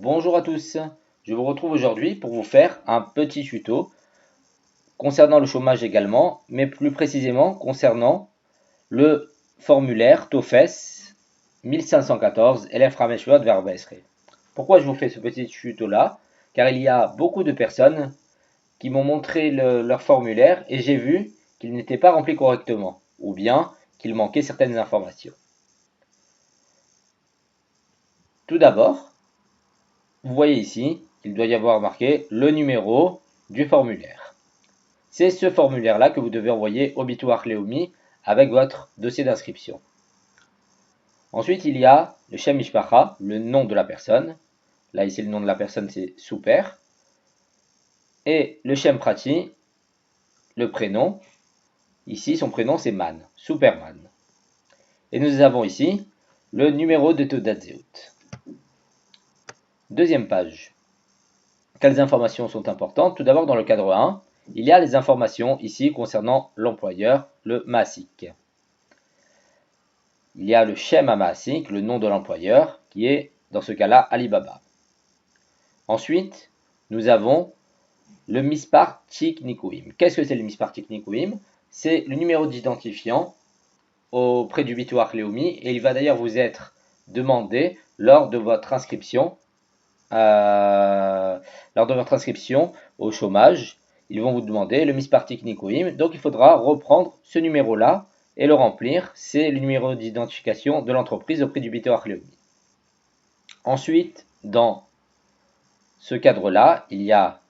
Bonjour à tous, je vous retrouve aujourd'hui pour vous faire un petit tuto concernant le chômage également, mais plus précisément concernant le formulaire TOEFS 1514 élève Rameshwat Verbesre. Pourquoi je vous fais ce petit tuto là? Car il y a beaucoup de personnes qui m'ont montré leur formulaire et j'ai vu qu'il n'était pas rempli correctement, ou bien qu'il manquait certaines informations. Tout d'abord, vous voyez ici, il doit y avoir marqué le numéro du formulaire. C'est ce formulaire-là que vous devez envoyer au Bitou Leumi avec votre dossier d'inscription. Ensuite, il y a le Shem Mishpacha, le nom de la personne. Là, ici, le nom de la personne, c'est Super. Et le Shem Prati, le prénom. Ici, son prénom, c'est Man, Superman. Et nous avons ici le numéro de Teudat Zehut. Deuxième page. Quelles informations sont importantes? Tout d'abord, dans le cadre 1, il y a les informations ici concernant l'employeur, le Maasik. Il y a le Shem Maasik, le nom de l'employeur, qui est dans ce cas-là Alibaba. Ensuite, nous avons le Mispar Tik Nikuim. Qu'est-ce que c'est le Mispar Tik Nikuim? C'est le numéro d'identifiant auprès du Bitou Leumi et il va d'ailleurs vous être demandé lors de votre inscription au chômage. Ils vont vous demander le Mispar Tik Nikuim, donc il faudra reprendre ce numéro-là et le remplir. C'est le numéro d'identification de l'entreprise auprès du Bitou Leumi. Ensuite, dans ce cadre-là, il y a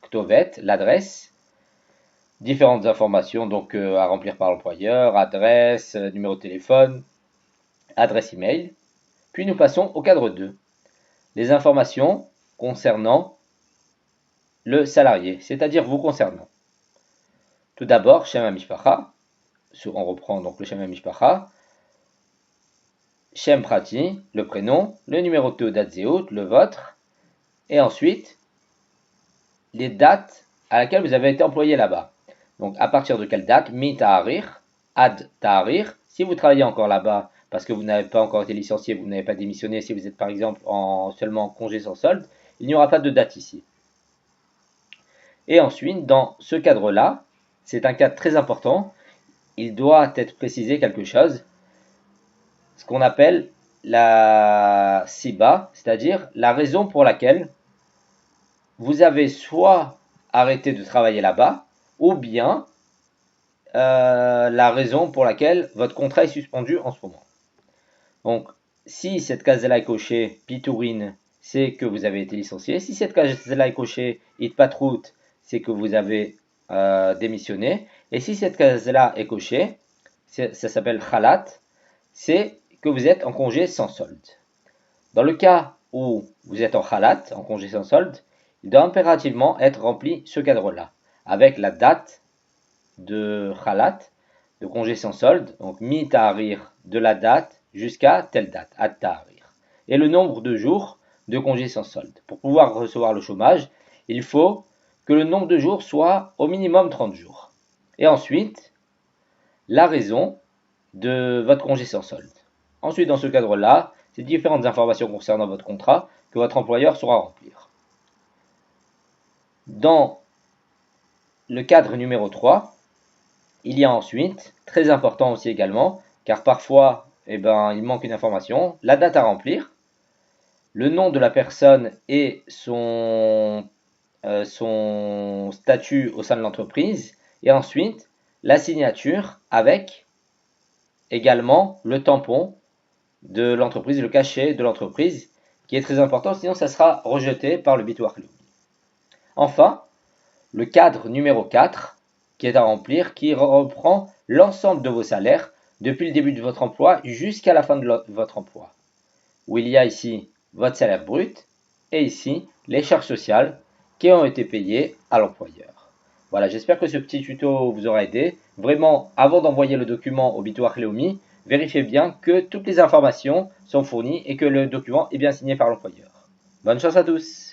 Ktovet, l'adresse, différentes informations donc à remplir par l'employeur, adresse, numéro de téléphone, adresse email. Puis nous passons au cadre 2. Les informations concernant le salarié, c'est-à-dire vous concernant. Tout d'abord, Shem Mishpacha, on reprend donc le Shem Mishpacha, Shem Prati, le prénom, le numéro de Teudat Zehut, le vôtre, et ensuite les dates à laquelle vous avez été employé là-bas. Donc à partir de quelle date? Mi Ta'arir, Ad Ta'arir. Si vous travaillez encore là-bas parce que vous n'avez pas encore été licencié, vous n'avez pas démissionné, si vous êtes par exemple seulement en congé sans solde, il n'y aura pas de date ici. Et ensuite, dans ce cadre-là, c'est un cadre très important, il doit être précisé quelque chose, ce qu'on appelle la Siba, c'est-à-dire la raison pour laquelle vous avez soit arrêté de travailler là-bas, ou bien la raison pour laquelle votre contrat est suspendu en ce moment. Donc, si cette case-là est cochée, Pitourin, c'est que vous avez été licencié. Si cette case-là est cochée, Itpatrout, c'est que vous avez démissionné. Et si cette case-là est cochée, ça s'appelle Khalat, c'est que vous êtes en congé sans solde. Dans le cas où vous êtes en Khalat, en congé sans solde, il doit impérativement être rempli ce cadre-là, avec la date de Khalat, de congé sans solde, donc mi ta'arir de la date jusqu'à telle date, ad ta'arir. Et le nombre de jours de congé sans solde. Pour pouvoir recevoir le chômage, il faut que le nombre de jours soit au minimum 30 jours. Et ensuite, la raison de votre congé sans solde. Ensuite, dans ce cadre-là, c'est différentes informations concernant votre contrat que votre employeur saura remplir. Dans le cadre numéro 3, il y a ensuite, très important aussi également, car parfois il manque une information, la date à remplir, le nom de la personne et son statut au sein de l'entreprise, et ensuite la signature avec également le tampon de l'entreprise, le cachet de l'entreprise, qui est très important, sinon ça sera rejeté par le Bitou Leumi. Enfin, le cadre numéro 4, qui est à remplir, qui reprend l'ensemble de vos salaires depuis le début de votre emploi jusqu'à la fin de votre emploi, où il y a ici votre salaire brut et ici les charges sociales qui ont été payées à l'employeur. Voilà, j'espère que ce petit tuto vous aura aidé. Vraiment, avant d'envoyer le document au Bitou Leumi, vérifiez bien que toutes les informations sont fournies et que le document est bien signé par l'employeur. Bonne chance à tous!